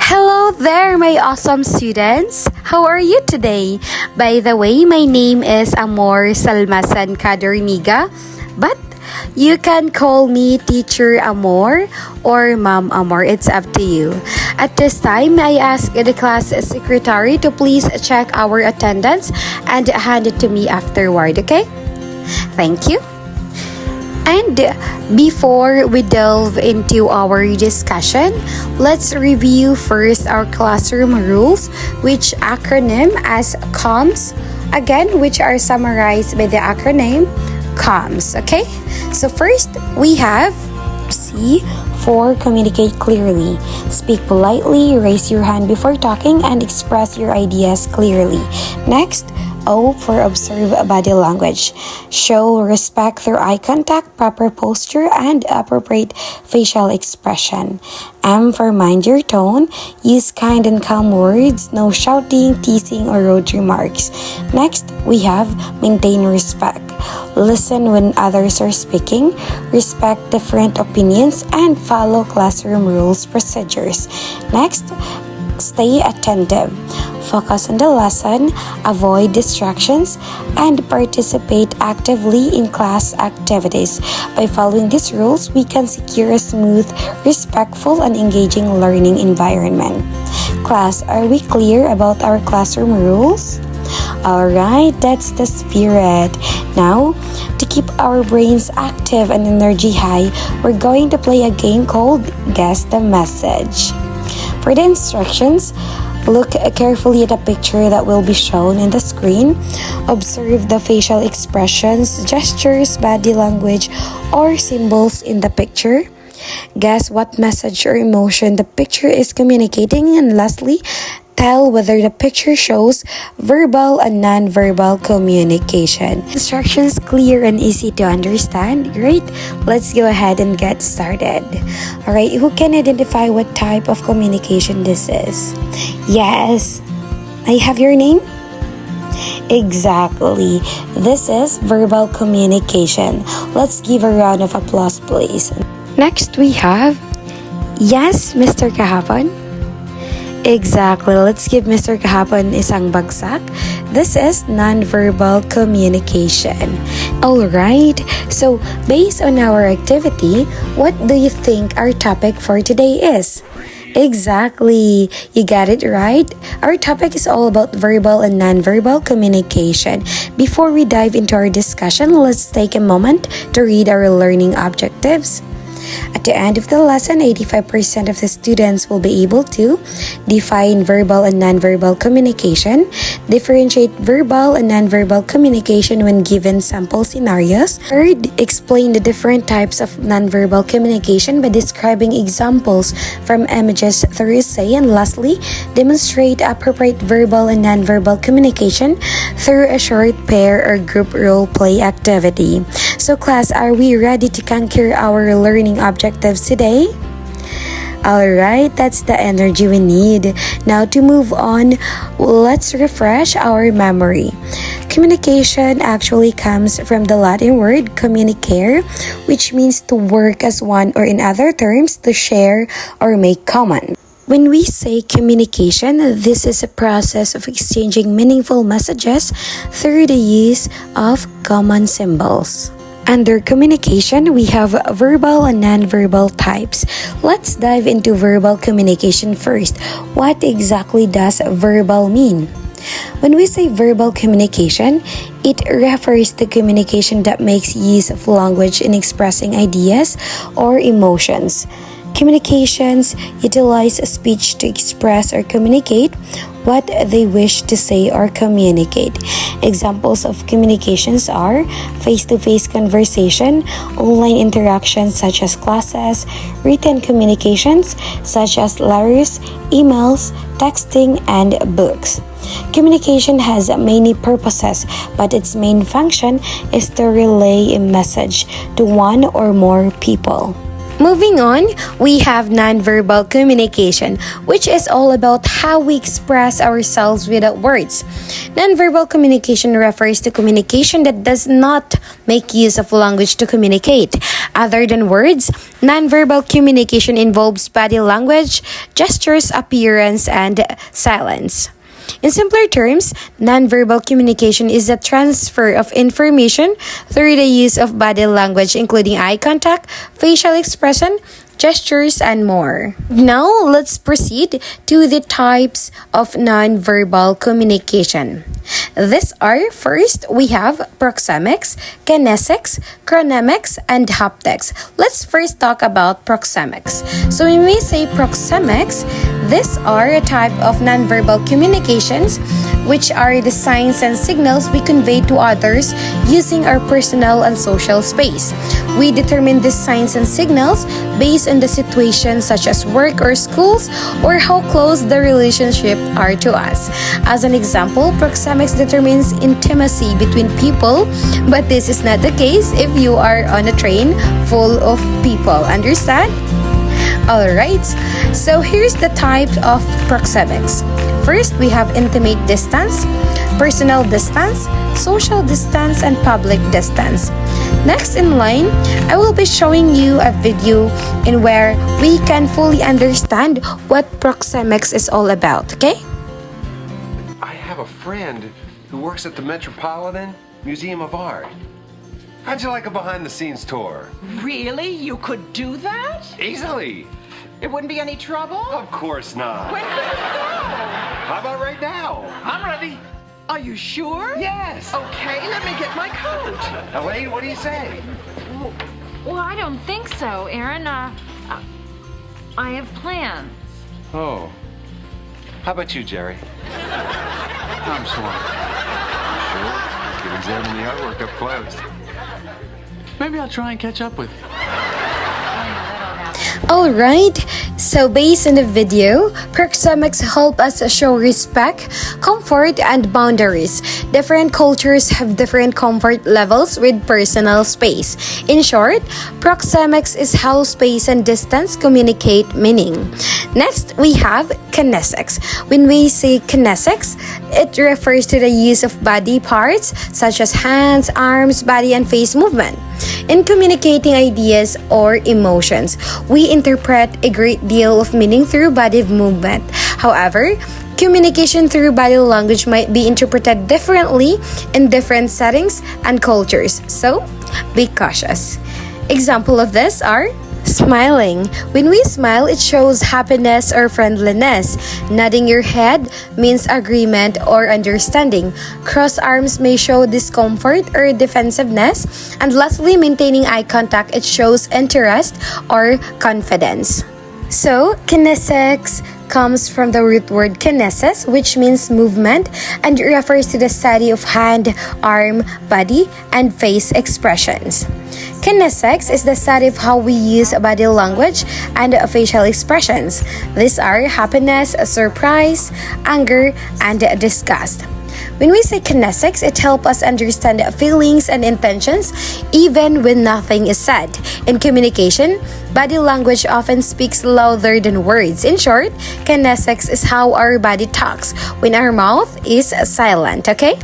Hello there, my awesome students! How are you today? By the way, my name is Amor Salmasan Kadorniga, but you can call me Teacher Amor or Ma'am Amor. It's up to you. At this time, I ask the class secretary to please check our attendance and hand it to me afterward, okay? Thank you. And before we delve into our discussion, let's review first our classroom rules, which acronym as COMS, again, which are summarized by the acronym COMS, okay? So first, we have C for communicate clearly. Speak politely, raise your hand before talking, and express your ideas clearly. Next, O for observe body language. Show respect through eye contact, proper posture, and appropriate facial expression. M for mind your tone. Use kind and calm words, no shouting, teasing, or rude remarks. Next, we have maintain respect. Listen when others are speaking, respect different opinions, and follow classroom rules procedures. Next, stay attentive. Focus on the lesson, avoid distractions, and participate actively in class activities. By following these rules, we can secure a smooth, respectful, and engaging learning environment. Class, are we clear about our classroom rules? Alright, that's the spirit. Now, to keep our brains active and energy high, we're going to play a game called Guess the Message. For the instructions, look carefully at the picture that will be shown in the screen. Observe the facial expressions, gestures, body language, or symbols in the picture. Guess what message or emotion the picture is communicating, and lastly, tell whether the picture shows verbal and non-verbal communication. Instructions clear and easy to understand. Great. Let's go ahead and get started. Alright, who can identify what type of communication this is? Yes. I have your name? Exactly. This is verbal communication. Let's give a round of applause, please. Next, we have yes, Mr. Kahapon. Exactly. Let's give Mr. Kahapon isang bagsak. This is non-verbal communication. Alright, so based on our activity, what do you think our topic for today is? Exactly. You got it right. Our topic is all about verbal and non-verbal communication. Before we dive into our discussion, let's take a moment to read our learning objectives. At the end of the lesson, 85% of the students will be able to define verbal and nonverbal communication, differentiate verbal and nonverbal communication when given sample scenarios. Third, explain the different types of nonverbal communication by describing examples from images through essay. And lastly, demonstrate appropriate verbal and nonverbal communication through a short pair or group role play activity. So class, are we ready to conquer our learning objectives today? Alright, that's the energy we need. Now to move on, let's refresh our memory. Communication actually comes from the Latin word communicare, which means to work as one, or in other terms, to share or make common. When we say communication, this is a process of exchanging meaningful messages through the use of common symbols. Under communication, we have verbal and non-verbal types. Let's dive into verbal communication first. What exactly does verbal mean? When we say verbal communication, it refers to communication that makes use of language in expressing ideas or emotions. Communications utilize speech to express or communicate what they wish to say or communicate. Examples of communications are face-to-face conversation, online interactions such as classes, written communications such as letters, emails, texting, and books. Communication has many purposes, but its main function is to relay a message to one or more people. Moving on, we have nonverbal communication, which is all about how we express ourselves without words. Nonverbal communication refers to communication that does not make use of language to communicate. Other than words, nonverbal communication involves body language, gestures, appearance, and silence. In simpler terms, nonverbal communication is the transfer of information through the use of body language, including eye contact, facial expression, gestures, and more. Now, let's proceed to the types of nonverbal communication. These are, first, we have proxemics, kinesics, chronemics, and haptics. Let's first talk about proxemics. So when we say proxemics, these are a type of nonverbal communications which are the signs and signals we convey to others using our personal and social space. We determine these signs and signals based on the situation such as work or schools or how close the relationship are to us. As an example, proxemics determines intimacy between people, but this is not the case if you are on a train full of people. Understand? Alright, so here's the type of proxemics. First, we have intimate distance, personal distance, social distance, and public distance. Next in line, I will be showing you a video in where we can fully understand what proxemics is all about, okay? I have a friend who works at the Metropolitan Museum of Art. How'd you like a behind-the-scenes tour? Really? You could do that? Easily. It wouldn't be any trouble? Of course not. When could it go? How about right now? I'm ready. Are you sure? Yes. Okay, let me get my coat. Elaine, what do you say? Well, I don't think so, Aaron. I have plans. Oh. How about you, Jerry? I'm sure. Sure. You can examine the artwork up close. Maybe I'll try and catch up with you. Alright, so based on the video, proxemics help us show respect, comfort, and boundaries. Different cultures have different comfort levels with personal space. In short, proxemics is how space and distance communicate meaning. Next, we have kinesics. When we say kinesics, it refers to the use of body parts such as hands, arms, body, and face movement. In communicating ideas or emotions, we interpret a great deal of meaning through body movement. However, communication through body language might be interpreted differently in different settings and cultures, so be cautious. Example of this are smiling. When we smile, it shows happiness or friendliness. Nodding your head means agreement or understanding. Crossed arms may show discomfort or defensiveness. And lastly, maintaining eye contact, it shows interest or confidence. So, kinesics comes from the root word kinesis, which means movement, and refers to the study of hand, arm, body, and face expressions. Kinesics is the study of how we use body language and facial expressions. These are happiness, surprise, anger, and disgust. When we say kinesics, it helps us understand feelings and intentions even when nothing is said. In communication, body language often speaks louder than words. In short, kinesics is how our body talks when our mouth is silent, okay?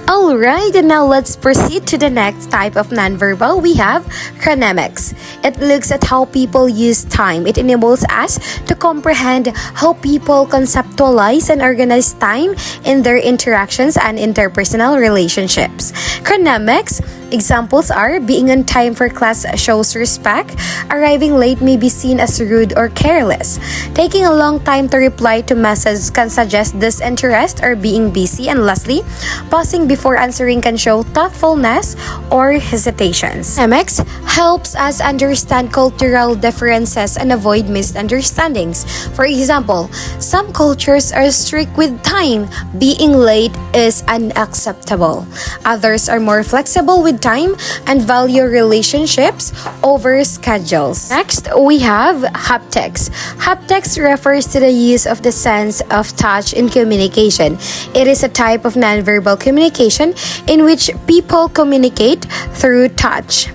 Alright, and now let's proceed to the next type of nonverbal. We have chronemics. It looks at how people use time. It enables us to comprehend how people conceptualize and organize time in their interactions and interpersonal relationships. Chronemics examples are being on time for class shows respect, arriving late may be seen as rude or careless. Taking a long time to reply to messages can suggest disinterest or being busy, and lastly, pausing before answering can show thoughtfulness or hesitations. Chronemics helps us understand cultural differences and avoid misunderstandings. For example, some cultures are strict with time. Being late is unacceptable. Others are more flexible with time and value relationships over schedules. Next, we have haptics. Haptics refers to the use of the sense of touch in communication. It is a type of nonverbal communication in which people communicate through touch.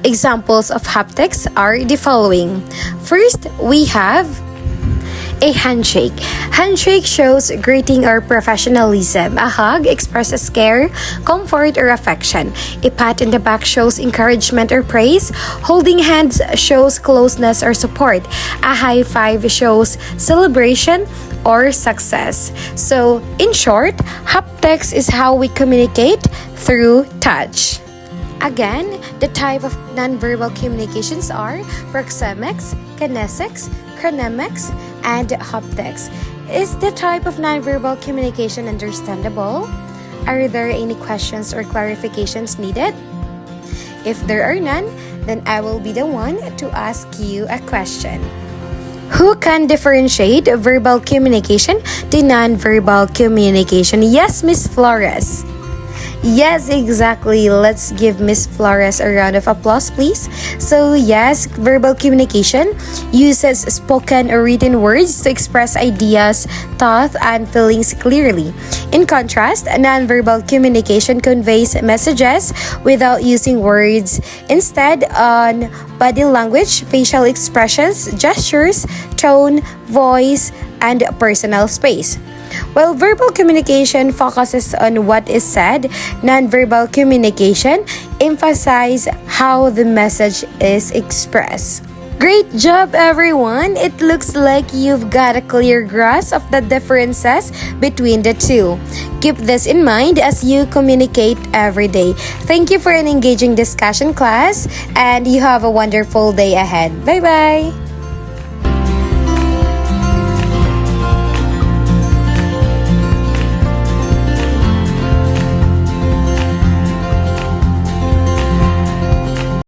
Examples of haptics are the following. First, we have a handshake. Handshake shows greeting or professionalism. A hug expresses care, comfort, or affection. A pat in the back shows encouragement or praise. Holding hands shows closeness or support. A high five shows celebration or success. So, in short, haptics is how we communicate through touch. Again, the type of nonverbal communications are proxemics, kinesics, chronemics, and haptics. Is the type of nonverbal communication understandable? Are there any questions or clarifications needed? If there are none, then I will be the one to ask you a question. Who can differentiate verbal communication to nonverbal communication? Yes, Miss Flores. Yes, exactly. Let's give Miss Flores a round of applause, please. So, yes, verbal communication uses spoken or written words to express ideas, thoughts, and feelings clearly. In contrast, nonverbal communication conveys messages without using words. Instead, on body language, facial expressions, gestures, tone, voice, and personal space. While verbal communication focuses on what is said, nonverbal communication emphasizes how the message is expressed. Great job, everyone! It looks like you've got a clear grasp of the differences between the two. Keep this in mind as you communicate every day. Thank you for an engaging discussion, class, and you have a wonderful day ahead. Bye-bye!